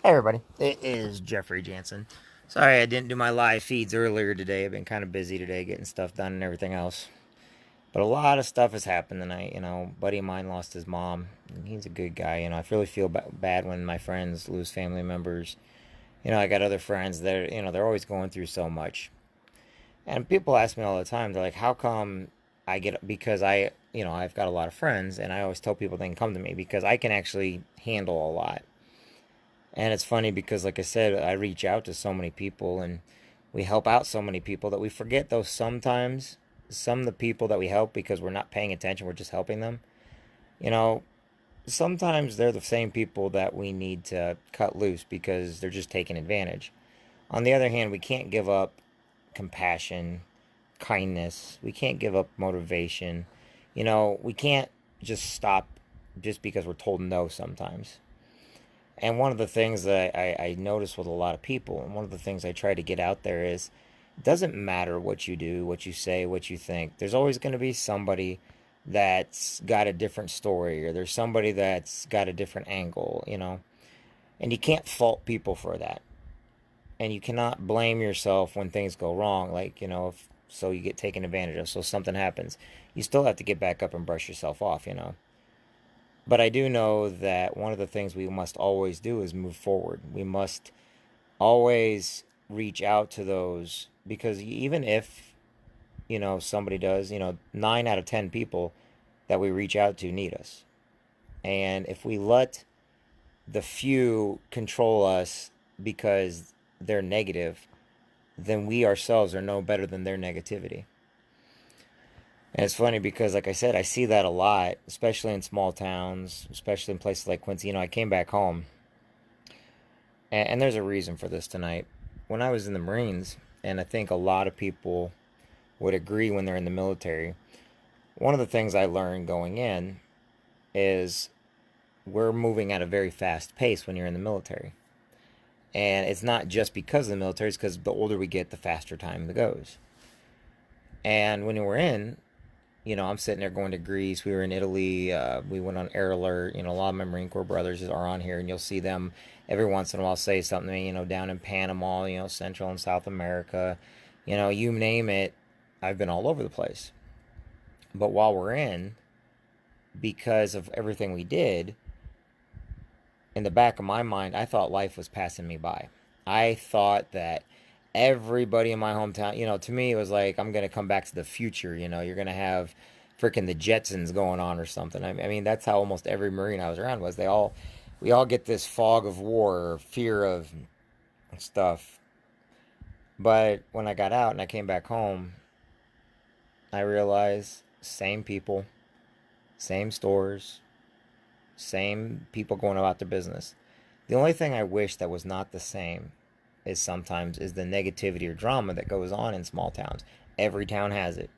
Hey everybody, it is Jeffrey Jansen. Sorry I didn't do my live feeds earlier today. I've been kind of busy today getting stuff done and everything else. But a lot of stuff has happened tonight. A buddy of mine lost his mom. He's a good guy. I really feel bad when my friends lose family members. I got other friends that, they're always going through so much. And people ask me all the time, they're like, how come because I've got a lot of friends and I always tell people they can come to me because I can actually handle a lot. And it's funny because, like I said, I reach out to so many people and we help out so many people that we forget, though, sometimes some of the people that we help because we're not paying attention, we're just helping them. You know, Sometimes they're the same people that we need to cut loose because they're just taking advantage. On the other hand, we can't give up compassion, kindness. We can't give up motivation. We can't just stop just because we're told no sometimes. And one of the things that I notice with a lot of people, and one of the things I try to get out there is it doesn't matter what you do, what you say, what you think. There's always going to be somebody that's got a different story, or there's somebody that's got a different angle. And you can't fault people for that. And you cannot blame yourself when things go wrong, so you get taken advantage of, so something happens. You still have to get back up and brush yourself off. But I do know that one of the things we must always do is move forward. We must always reach out to those because even if, somebody does, 9 out of 10 people that we reach out to need us. And if we let the few control us because they're negative, then we ourselves are no better than their negativity. And it's funny because, like I said, I see that a lot, especially in small towns, especially in places like Quincy. I came back home, and there's a reason for this tonight. When I was in the Marines, and I think a lot of people would agree when they're in the military, one of the things I learned going in is we're moving at a very fast pace when you're in the military. And it's not just because of the military, it's because the older we get, the faster time it goes. And when we're in, I'm sitting there going to Greece. We were in Italy. We went on Air Alert. A lot of my Marine Corps brothers are on here, and you'll see them every once in a while say something to me, down in Panama, Central and South America. You name it, I've been all over the place. But while we're in, because of everything we did, in the back of my mind, I thought life was passing me by. I thought that everybody in my hometown, to me, it was like, I'm going to come back to the future. You're going to have freaking the Jetsons going on or something. I mean, that's how almost every Marine I was around was. We all get this fog of war or fear of stuff. But when I got out and I came back home, I realized same people, same stores, same people going about their business. The only thing I wish that was not the same is the negativity or drama that goes on in small towns. Every town has it.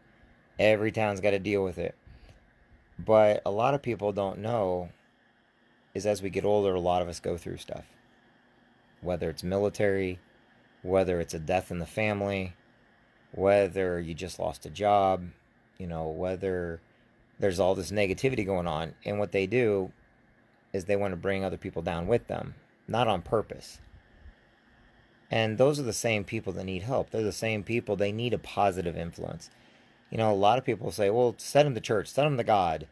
Every town's got to deal with it. But a lot of people don't know is as we get older, a lot of us go through stuff. Whether it's military, whether it's a death in the family, whether you just lost a job, whether there's all this negativity going on. And what they do is they want to bring other people down with them, not on purpose. And those are the same people that need help. They're the same people, they need a positive influence. A lot of people say, well, send them to church, send them to God.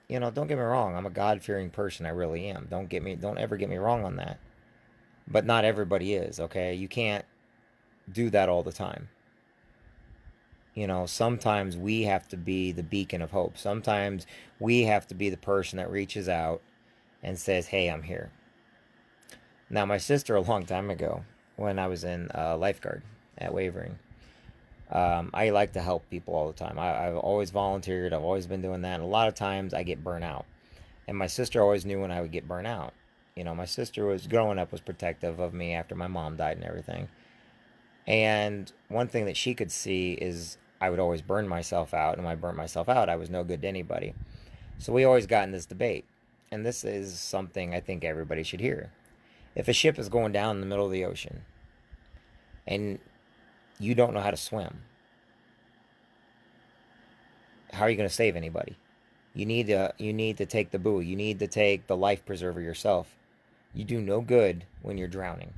Don't get me wrong. I'm a God fearing person. I really am. Don't ever get me wrong on that. But not everybody is, okay? You can't do that all the time. Sometimes we have to be the beacon of hope. Sometimes we have to be the person that reaches out and says, hey, I'm here. Now, my sister, a long time ago, when I was in lifeguard at Wavering, I like to help people all the time. I've always volunteered. I've always been doing that. And a lot of times I get burnt out. And my sister always knew when I would get burnt out. My sister was growing up, was protective of me after my mom died and everything. And one thing that she could see is I would always burn myself out. And when I burnt myself out, I was no good to anybody. So we always got in this debate. And this is something I think everybody should hear. If a ship is going down in the middle of the ocean and you don't know how to swim, how are you going to save anybody? You need to take the buoy. You need to take the life preserver yourself. You do no good when you're drowning.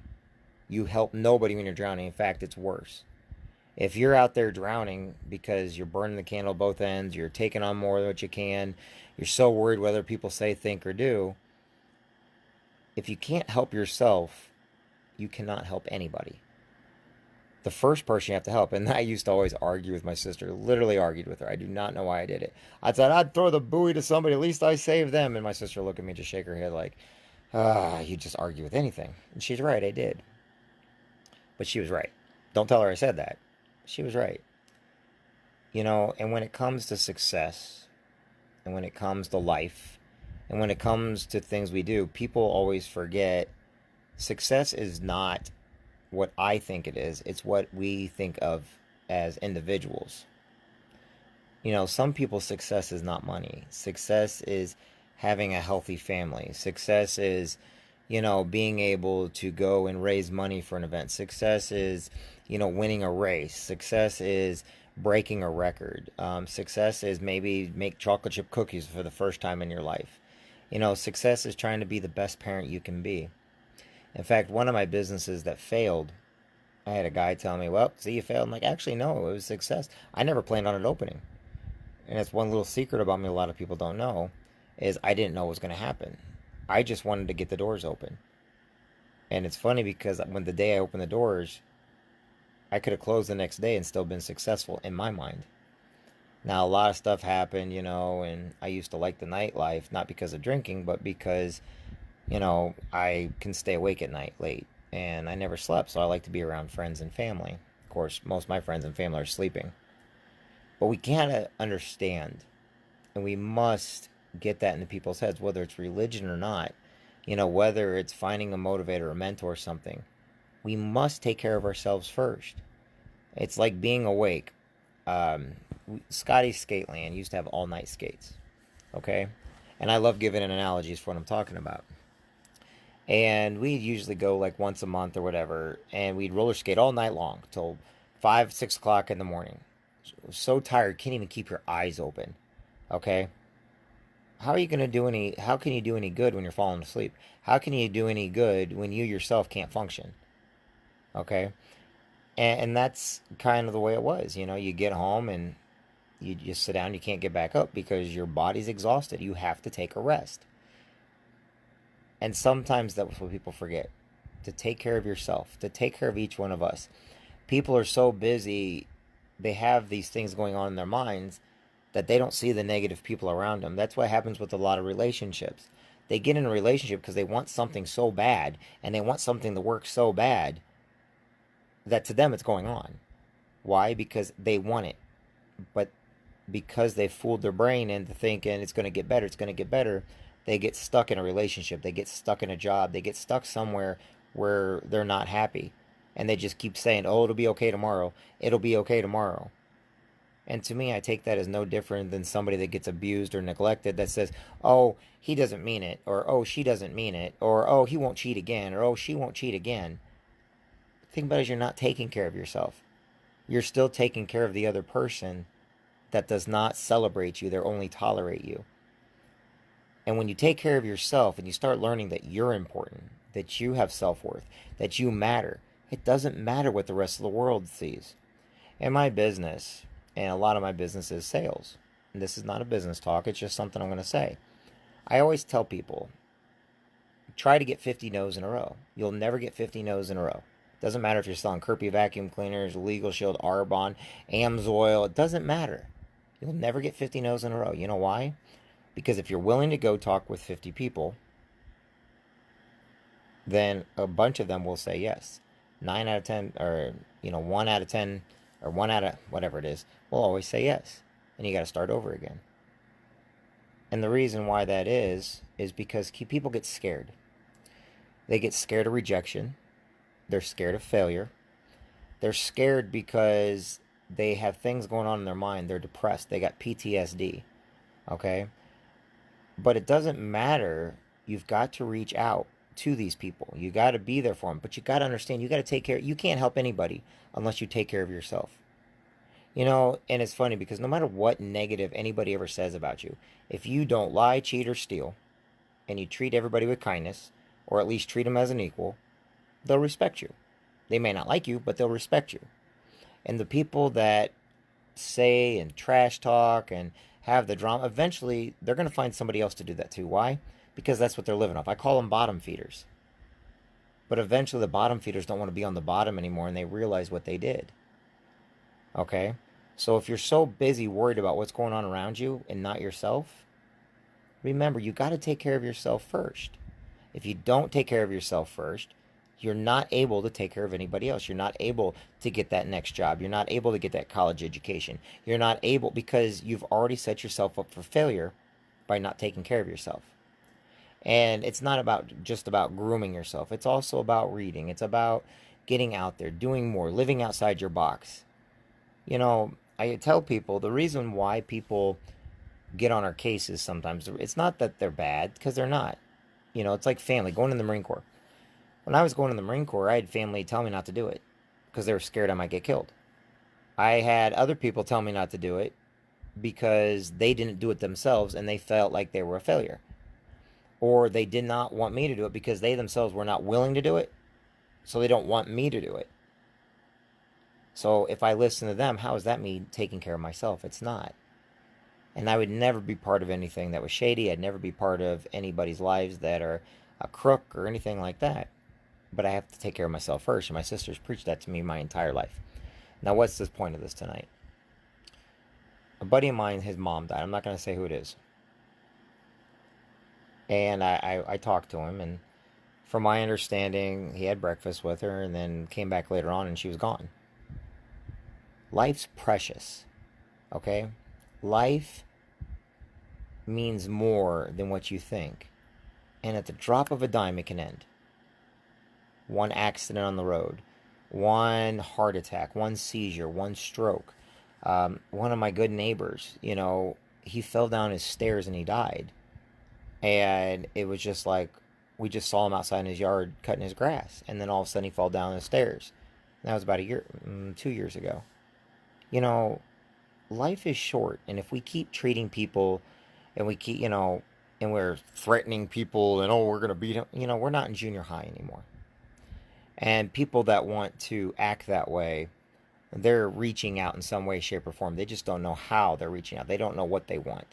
You help nobody when you're drowning. In fact, it's worse. If you're out there drowning because you're burning the candle both ends, you're taking on more than what you can, you're so worried whether people say, think, or do, if you can't help yourself, you cannot help anybody. The first person you have to help, and I used to always argue with my sister, literally argued with her. I do not know why I did it. I said, I'd throw the buoy to somebody, at least I saved them. And my sister looked at me and just shake her head like, you just argue with anything. And she's right, I did. But she was right. Don't tell her I said that. She was right. And when it comes to success, and when it comes to life, and when it comes to things we do, people always forget success is not what I think it is. It's what we think of as individuals. Some people's success is not money. Success is having a healthy family. Success is, being able to go and raise money for an event. Success is, winning a race. Success is breaking a record. Success is maybe make chocolate chip cookies for the first time in your life. Success is trying to be the best parent you can be. In fact, one of my businesses that failed, I had a guy tell me, well, see, you failed. I'm like, actually, no, it was a success. I never planned on it opening. And it's one little secret about me a lot of people don't know, is I didn't know what was going to happen. I just wanted to get the doors open. And it's funny because when the day I opened the doors, I could have closed the next day and still been successful in my mind. Now, a lot of stuff happened, and I used to like the nightlife, not because of drinking, but because, I can stay awake at night late. And I never slept, so I like to be around friends and family. Of course, most of my friends and family are sleeping. But we gotta understand, and we must get that into people's heads, whether it's religion or not, whether it's finding a motivator, a mentor, or something. We must take care of ourselves first. It's like being awake. Scotty's Skateland used to have all-night skates, okay? And I love giving analogies for what I'm talking about. And we'd usually go like once a month or whatever, and we'd roller skate all night long till 5, 6 o'clock in the morning. So tired, can't even keep your eyes open, okay? How can you do any good when you're falling asleep? How can you do any good when you yourself can't function? Okay? And that's kind of the way it was. You get home and you just sit down, you can't get back up because your body's exhausted. You have to take a rest. And sometimes that's what people forget. To take care of yourself, to take care of each one of us. People are so busy, they have these things going on in their minds that they don't see the negative people around them. That's what happens with a lot of relationships. They get in a relationship because they want something so bad, and they want something to work so bad that to them it's going on. Why? Because they want it. But because they fooled their brain into thinking it's going to get better, they get stuck in a relationship. They get stuck in a job. They get stuck somewhere where they're not happy. And they just keep saying, oh, it'll be okay tomorrow. It'll be okay tomorrow. And to me, I take that as no different than somebody that gets abused or neglected that says, oh, he doesn't mean it, or oh, she doesn't mean it, or oh, he won't cheat again, or oh, she won't cheat again. The thing about it is you're not taking care of yourself. You're still taking care of the other person that does not celebrate you. They only tolerate you. And when you take care of yourself and you start learning that you're important, that you have self-worth, that you matter, it doesn't matter what the rest of the world sees. In my business, and a lot of my business is sales, and this is not a business talk, it's just something I'm going to say. I always tell people, try to get 50 no's in a row. You'll never get 50 no's in a row. Doesn't matter if you're selling Kirby vacuum cleaners, Legal Shield, Arbonne, Amsoil, it doesn't matter. You'll never get 50 no's in a row. You know why? Because if you're willing to go talk with 50 people, then a bunch of them will say yes. 9 out of 10, or 1 out of 10, or 1 out of whatever it is, will always say yes. And you got to start over again. And the reason why that is because people get scared. They get scared of rejection. They're scared of failure. They're scared because they have things going on in their mind. They're depressed. They got PTSD. Okay? But it doesn't matter. You've got to reach out to these people. You got to be there for them. But you got to understand, you got to take care. You can't help anybody unless you take care of yourself. And it's funny because no matter what negative anybody ever says about you, if you don't lie, cheat, or steal, and you treat everybody with kindness, or at least treat them as an equal, they'll respect you. They may not like you, but they'll respect you. And the people that say and trash talk and have the drama, eventually they're going to find somebody else to do that too. Why? Because that's what they're living off. I call them bottom feeders. But eventually the bottom feeders don't want to be on the bottom anymore, and they realize what they did. Okay? So if you're so busy worried about what's going on around you and not yourself, remember, you got to take care of yourself first. If you don't take care of yourself first, you're not able to take care of anybody else. You're not able to get that next job. You're not able to get that college education. You're not able, because you've already set yourself up for failure by not taking care of yourself. And it's not just about grooming yourself. It's also about reading. It's about getting out there, doing more, living outside your box. You know, I tell people the reason why people get on our cases sometimes, it's not that they're bad, because they're not. You know, it's like family, going in the Marine Corps. When I was going in the Marine Corps, I had family tell me not to do it because they were scared I might get killed. I had other people tell me not to do it because they didn't do it themselves and they felt like they were a failure. Or they did not want me to do it because they themselves were not willing to do it, so they don't want me to do it. So if I listen to them, how is that me taking care of myself? It's not. And I would never be part of anything that was shady. I'd never be part of anybody's lives that are a crook or anything like that. But I have to take care of myself first. And my sisters preached that to me my entire life. Now, what's the point of this tonight? A buddy of mine, his mom died. I'm not going to say who it is. And I talked to him, and from my understanding, he had breakfast with her and then came back later on and she was gone. Life's precious, okay? Life means more than what you think. And at the drop of a dime, it can end. One accident on the road, one heart attack, one seizure, one stroke. One of my good neighbors, you know, he fell down his stairs and he died. And it was just like, we just saw him outside in his yard cutting his grass. And then all of a sudden he fell down the stairs. And that was about 2 years ago. You know, life is short. And if we keep treating people and we keep, you know, and we're threatening people and, oh, we're going to beat them, you know, we're not in junior high anymore. And people that want to act that way, they're reaching out in some way, shape, or form. They just don't know how they're reaching out. They don't know what they want.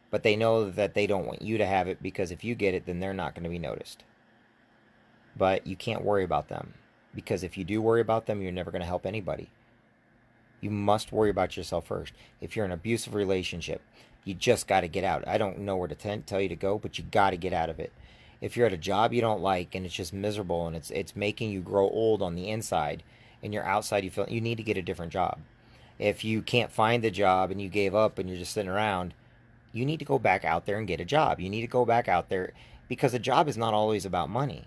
But they know that they don't want you to have it, because if you get it, then they're not going to be noticed. But you can't worry about them, because if you do worry about them, you're never going to help anybody. You must worry about yourself first. If you're in an abusive relationship, you just got to get out. I don't know where to tell you to go, but you got to get out of it. If you're at a job you don't like and it's just miserable and it's making you grow old on the inside, and you're outside, you feel you need to get a different job. If you can't find the job and you gave up and you're just sitting around, you need to go back out there and get a job. You need to go back out there, because a job is not always about money.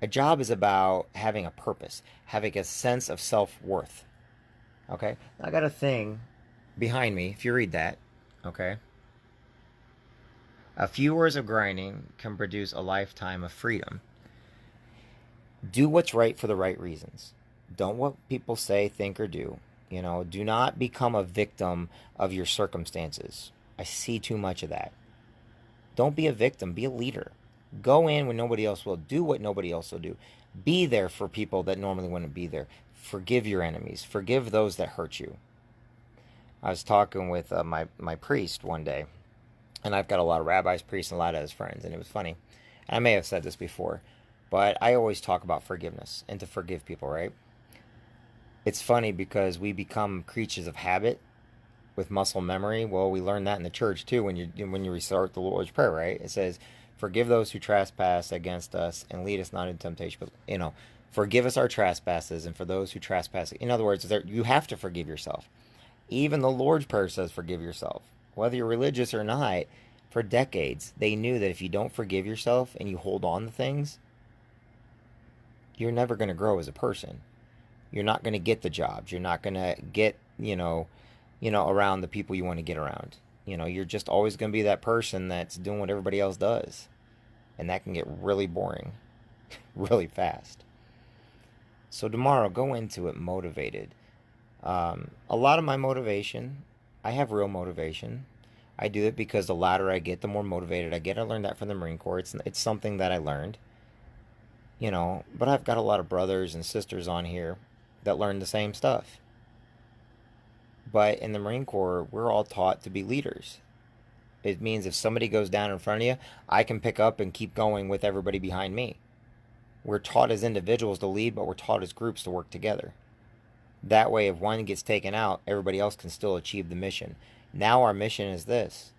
A job is about having a purpose, having a sense of self-worth. Okay? I got a thing behind me, if you read that. Okay? A few hours of grinding can produce a lifetime of freedom. Do what's right for the right reasons. Don't what people say, think, or do. You know, do not become a victim of your circumstances. I see too much of that. Don't be a victim. Be a leader. Go in when nobody else will. Do what nobody else will do. Be there for people that normally wouldn't be there. Forgive your enemies. Forgive those that hurt you. I was talking with my priest one day, and I've got a lot of rabbis, priests, and a lot of his friends, and it was funny. And I may have said this before, but I always talk about forgiveness and to forgive people, right? It's funny because we become creatures of habit with muscle memory. Well, we learn that in the church too when you recite the Lord's Prayer, right? It says, "Forgive those who trespass against us, and lead us not into temptation." But forgive us our trespasses, and for those who trespass. In other words, you have to forgive yourself. Even the Lord's Prayer says, "Forgive yourself." Whether you're religious or not, for decades they knew that if you don't forgive yourself and you hold on to things, you're never going to grow as a person. You're not going to get the jobs. You're not going to get around the people you want to get around. You're just always going to be that person that's doing what everybody else does. And that can get really boring really fast. So tomorrow, go into it motivated. A lot of my motivation, I have real motivation. I do it because the louder I get, the more motivated I get. I learned that from the Marine Corps. It's something that I learned. But I've got a lot of brothers and sisters on here that learn the same stuff. But in the Marine Corps, we're all taught to be leaders. It means if somebody goes down in front of you, I can pick up and keep going with everybody behind me. We're taught as individuals to lead, but we're taught as groups to work together. That way, if one gets taken out, everybody else can still achieve the mission. Now our mission is this: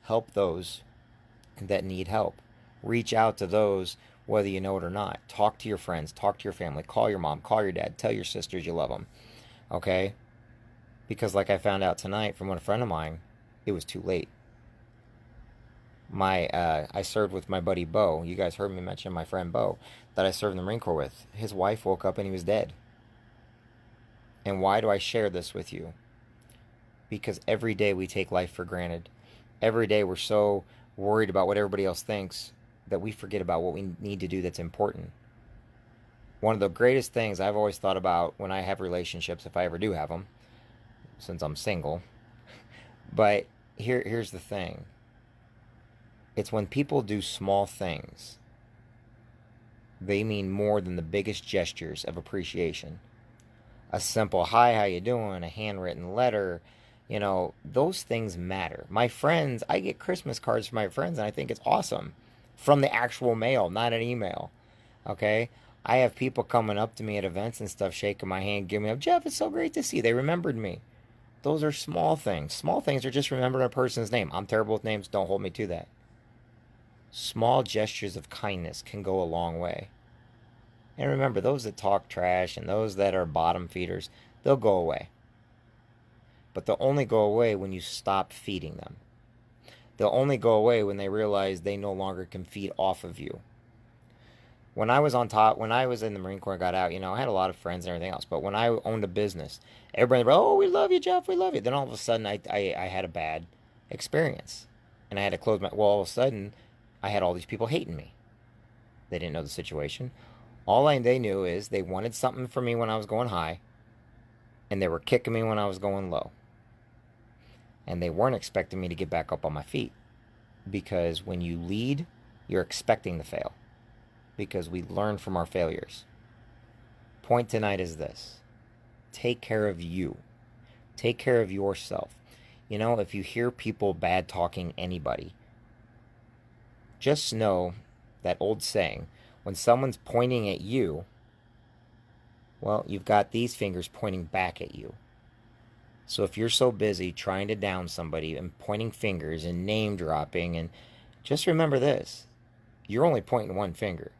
help those that need help. Reach out to those whether you know it or not. Talk to your friends, talk to your family, call your mom, call your dad, tell your sisters you love them. Okay? Because like I found out tonight from a friend of mine, it was too late. I served with my buddy Bo. You guys heard me mention my friend Bo that I served in the Marine Corps with. His wife woke up and he was dead. And why do I share this with you? Because every day we take life for granted. Every day we're so worried about what everybody else thinks that we forget about what we need to do that's important. One of the greatest things I've always thought about when I have relationships, if I ever do have them, since I'm single, but here's the thing. It's when people do small things, they mean more than the biggest gestures of appreciation. A simple hi, how you doing, a handwritten letter, those things matter. My friends, I get Christmas cards from my friends and I think it's awesome. From the actual mail, not an email. Okay? I have people coming up to me at events and stuff, shaking my hand, giving me up, Jeff, it's so great to see you. They remembered me. Those are small things. Small things are just remembering a person's name. I'm terrible with names, don't hold me to that. Small gestures of kindness can go a long way. And remember, those that talk trash and those that are bottom feeders, they'll go away. But they'll only go away when you stop feeding them. They'll only go away when they realize they no longer can feed off of you. When I was in the Marine Corps and got out, I had a lot of friends and everything else. But when I owned a business, everybody, oh, we love you, Jeff, we love you. Then all of a sudden, I had a bad experience. And I had to close all of a sudden, I had all these people hating me. They didn't know the situation. They knew is they wanted something from me when I was going high, and they were kicking me when I was going low. And they weren't expecting me to get back up on my feet. Because when you lead, you're expecting to fail. Because we learn from our failures. Point tonight is this: take care of you. Take care of yourself. If you hear people bad talking anybody, just know that old saying, when someone's pointing at you, well, you've got these fingers pointing back at you. So if you're so busy trying to down somebody and pointing fingers and name dropping, and just remember this: you're only pointing one finger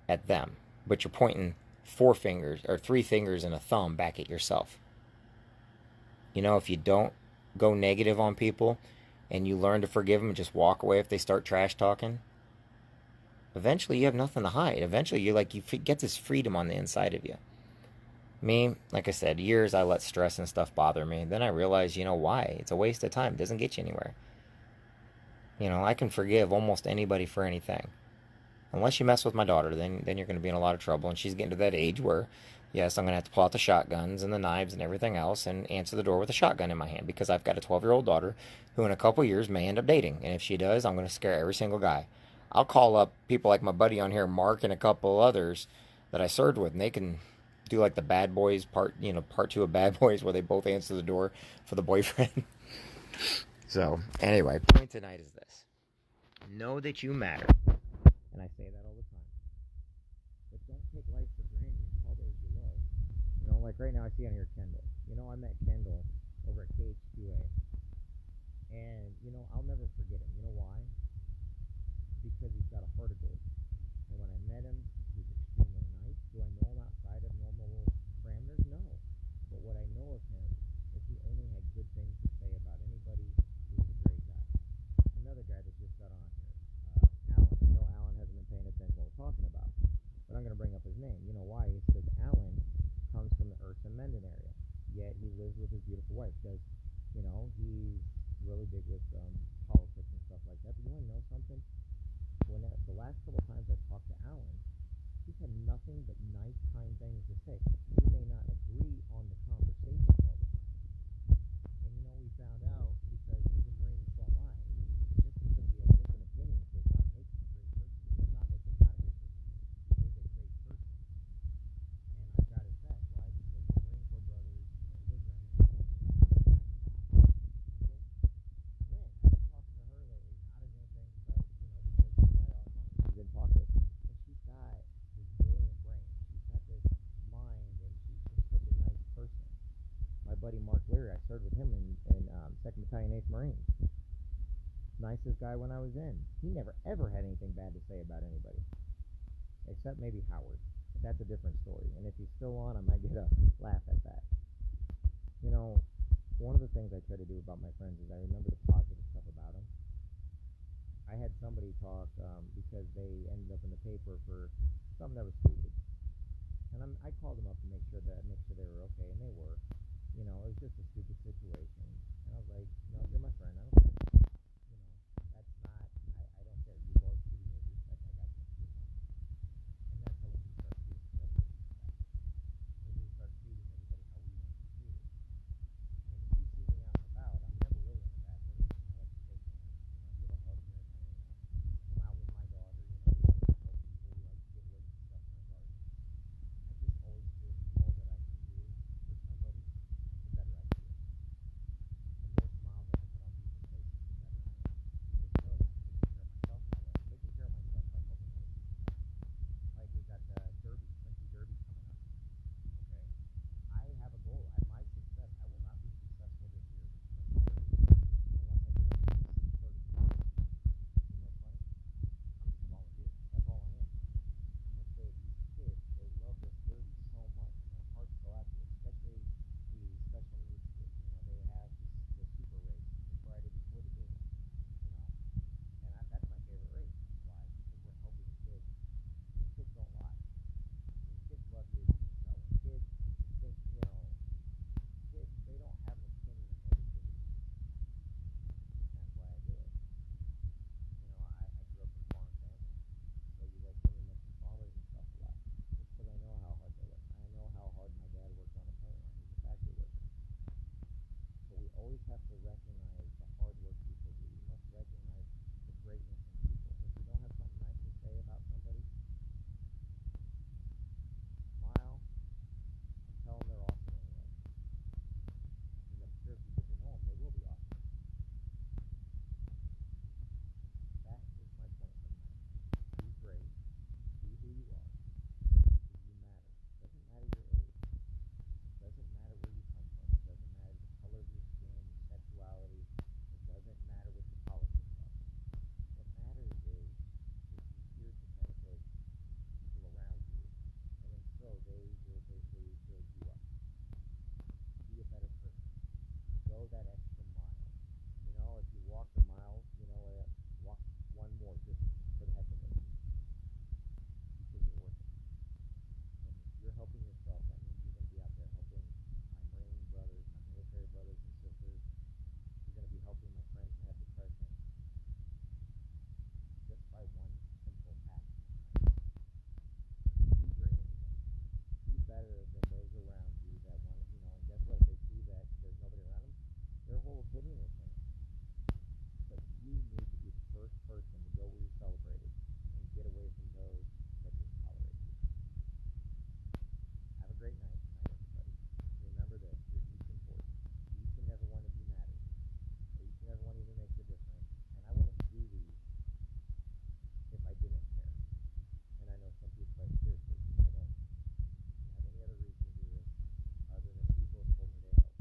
at them, but you're pointing 4 fingers or 3 fingers and a thumb back at yourself. If you don't go negative on people and you learn to forgive them and just walk away if they start trash talking, eventually you have nothing to hide. Eventually you get this freedom on the inside of you. Me, like I said, years I let stress and stuff bother me. Then I realized, why? It's a waste of time. It doesn't get you anywhere. I can forgive almost anybody for anything. Unless you mess with my daughter, then you're going to be in a lot of trouble. And she's getting to that age where, yes, I'm going to have to pull out the shotguns and the knives and everything else and answer the door with a shotgun in my hand, because I've got a 12-year-old daughter who in a couple years may end up dating. And if she does, I'm going to scare every single guy. I'll call up people like my buddy on here, Mark, and a couple others that I served with, and they can do like the Bad Boys part 2 of Bad Boys, where they both answer the door for the boyfriend. So, anyway, point tonight is this: know that you matter. And I say that all the time. But don't take life for granted and call those you love. Like right now I see on here Kendall. I met Kendall over at KH2A. And, I'll never forget him. You know why? Because he's got a heart of gold. And when I met him, he's extremely nice. Do I know him outside of normal parameters? No. But what I know of him is he only had good things to say about anybody. He was a great guy. Another guy that just got on here, Alan. I know Alan hasn't been paying attention to what we're talking about, but I'm going to bring up his name. You know why? Because Alan comes from the Ursa Mendon area, yet he lives with his beautiful wife. Because, he's really big with politics and stuff like that. But you want to know something? The last couple of times I've talked to Alan, he's had nothing but nice, kind things to say. We may not agree on the conversation all the time. And we found out, because he's a Marine and so am I, just because we have different opinions does not make him a great person. It does not make him not a great person. buddy Mark Leary, I served with him in 2nd Battalion, 8th Marines. Nicest guy when I was in. He never ever had anything bad to say about anybody, except maybe Howard. But that's a different story. And if he's still on, I might get a laugh at that. You know, one of the things I try to do about my friends is I remember the positive stuff about them. I had somebody talk because they ended up in the paper for something that was stupid, and I called them up to make sure they were okay, and they were. You know, it was just a stupid situation, and I was like, no, you're my friend. I don't care. You know, that's not. I don't care. You've always treated me with respect. I got you. You're fine. And that's how we need to start treating each other with respect. We need to start treating everybody how we want to be treated. And if you see me out and about, I'm never really in a bad mood. I like to shake hands, give a hug here and there, If I'm out with my daughter, we like to help people, we like to give away some stuff in our garden. I just always feel the more that I can do for somebody, the better I feel. The more smiles I can put on people's faces, the better I am. Because you know that I'm taking care of myself that way. I'm taking care of myself by helping other people. Like we got the Quincy Derby coming up. Okay? I have a goal. My success, I will not be successful this year unless I get at least 30 points. You know what's funny? I'm just a volunteer. That's all I am. But these kids, they love this derby so much, and their hearts go out to it, especially the special needs kids. They have the super race the Friday before the derby. And that's my favorite race. Why? Because we're helping kids. And kids don't lie. When kids love you, you can tell. When kids think, kids, they don't have an opinion of negativity. And that's why I do it. I grew up in a farm family. So you guys hear me mention farmers and stuff a lot. It's because I know how hard they work. I know how hard my dad worked on a paint line. He's a factory worker. But we always have to recognize the hard work people do. We must recognize the greatness in people. If you don't have something nice to say about somebody, smile and tell them they're awesome anyway. Because I'm sure if you get to know them, they will be awesome. That is my point for tonight. Be great. Be who you are. Because you matter. It doesn't matter your age. It doesn't matter where you come from. It doesn't matter the color of your skin, your sexuality. It doesn't matter what your politics are. What matters is you're here to benefit people around you, and then so they will build you up. Be a better person. Go that extra mile. If you walk a mile, walk one more just for the heck of it, because you're worth it. And if you're helping yourself, that means you're going to be out there helping my Marine brothers, my military brothers and sisters. You're going to be helping my friends that have depression just by one simple act of kindness. Be great, everybody. Be better than those around you that want to, and guess what? If they see that there's nobody around them, their whole opinion will change. But you need to be the first person to go where you're celebrated and get away from those that just tolerate you. Have a great night tonight, everybody. Remember this, you're each important. Each and every one of you matters. Each and every one of you makes a difference. And I wouldn't do these if I didn't care. And I know some people say, seriously, I don't have any other reason to do this other than people have told me they help.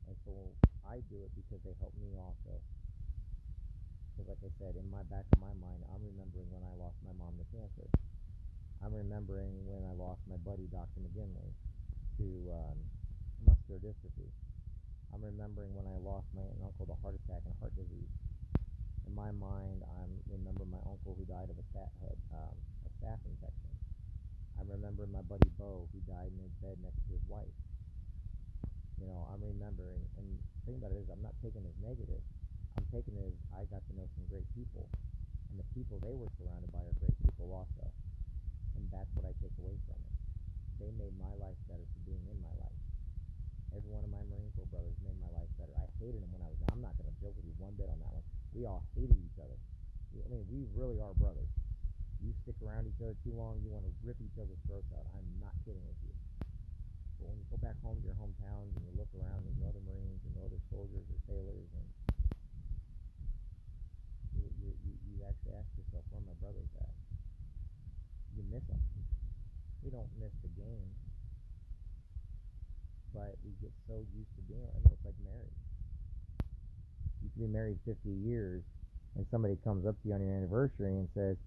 And so I do it because they help me also. Because like I said, in my back of my mind, I'm remembering when I lost my mom to cancer. I'm remembering when I lost my buddy, Dr. McGinley, to muscular dystrophy. I'm remembering when I lost my aunt and uncle to heart attack and heart disease. In my mind, I remember my uncle who died of a staph infection. I'm remembering my buddy Bo who died in his bed next to his wife. I'm remembering, and the thing about it is I'm not taking it as negative. I'm taking it as I got to know some great people, and the people they were surrounded by are great people also. And that's what I take away from it. They made my life better for being in my life. Every one of my Marine Corps brothers made my life better. I hated them when I was young. I'm not going to joke with you one bit on that one. We all hated each other. We really are brothers. You stick around each other too long, you want to rip each other's throats out. I'm not kidding with you. But when you go back home to your hometowns and you look around, there's no other Marines and no other soldiers or sailors, and you actually ask yourself, where are my brothers at? You miss them. We don't miss the game, but but we get so used to being, I mean, it's like marriage. You can be married 50 years, and somebody comes up to you on your anniversary and says,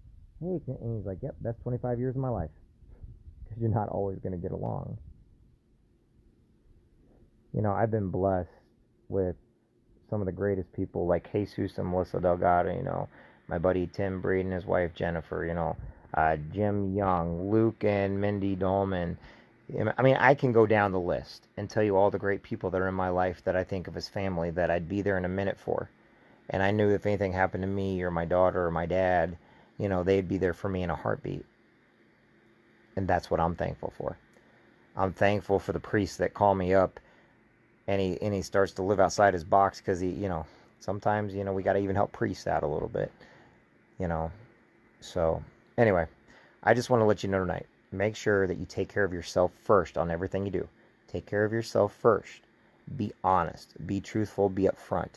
hey, and he's like, yep, that's 25 years of my life. Because you're not always going to get along. You know, I've been blessed with some of the greatest people like Jesus and Melissa Delgado, you know, my buddy Tim Breed and his wife Jennifer, you know, Jim Young, Luke and Mindy Dolman. I mean, I can go down the list and tell you all the great people that are in my life that I think of as family that I'd be there in a minute for. And I knew if anything happened to me or my daughter or my dad, you know, they'd be there for me in a heartbeat. And that's what I'm thankful for. I'm thankful for the priest that called me up and he starts to live outside his box because he, you know, sometimes, you know, we got to even help priests out a little bit, you know. So anyway, I just want to let you know tonight, make sure that you take care of yourself first on everything you do. Take care of yourself first. Be honest, be truthful, be upfront.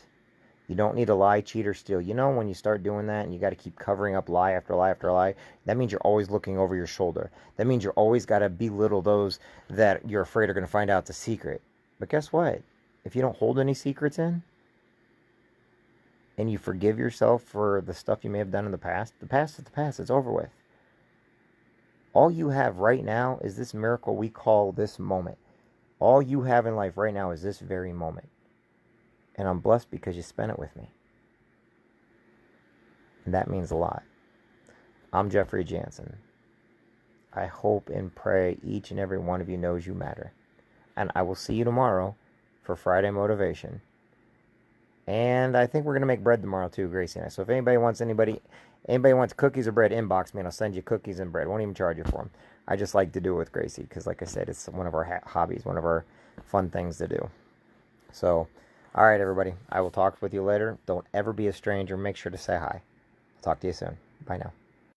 You don't need to lie, cheat, or steal. You know, when you start doing that and you got to keep covering up lie after lie after lie, that means you're always looking over your shoulder. That means you're always got to belittle those that you're afraid are going to find out the secret. But guess what? If you don't hold any secrets in, and you forgive yourself for the stuff you may have done in the past is the past. It's over with. All you have right now is this miracle we call this moment. All you have in life right now is this very moment. And I'm blessed because you spent it with me. And that means a lot. I'm Jeffrey Jansen. I hope and pray each and every one of you knows you matter. And I will see you tomorrow for Friday Motivation. And I think we're going to make bread tomorrow too, Gracie and I. So if anybody wants cookies or bread, inbox me and I'll send you cookies and bread. Won't even charge you for them. I just like to do it with Gracie because, like I said, it's one of our hobbies, one of our fun things to do. So, all right, everybody. I will talk with you later. Don't ever be a stranger. Make sure to say hi. I'll talk to you soon. Bye now.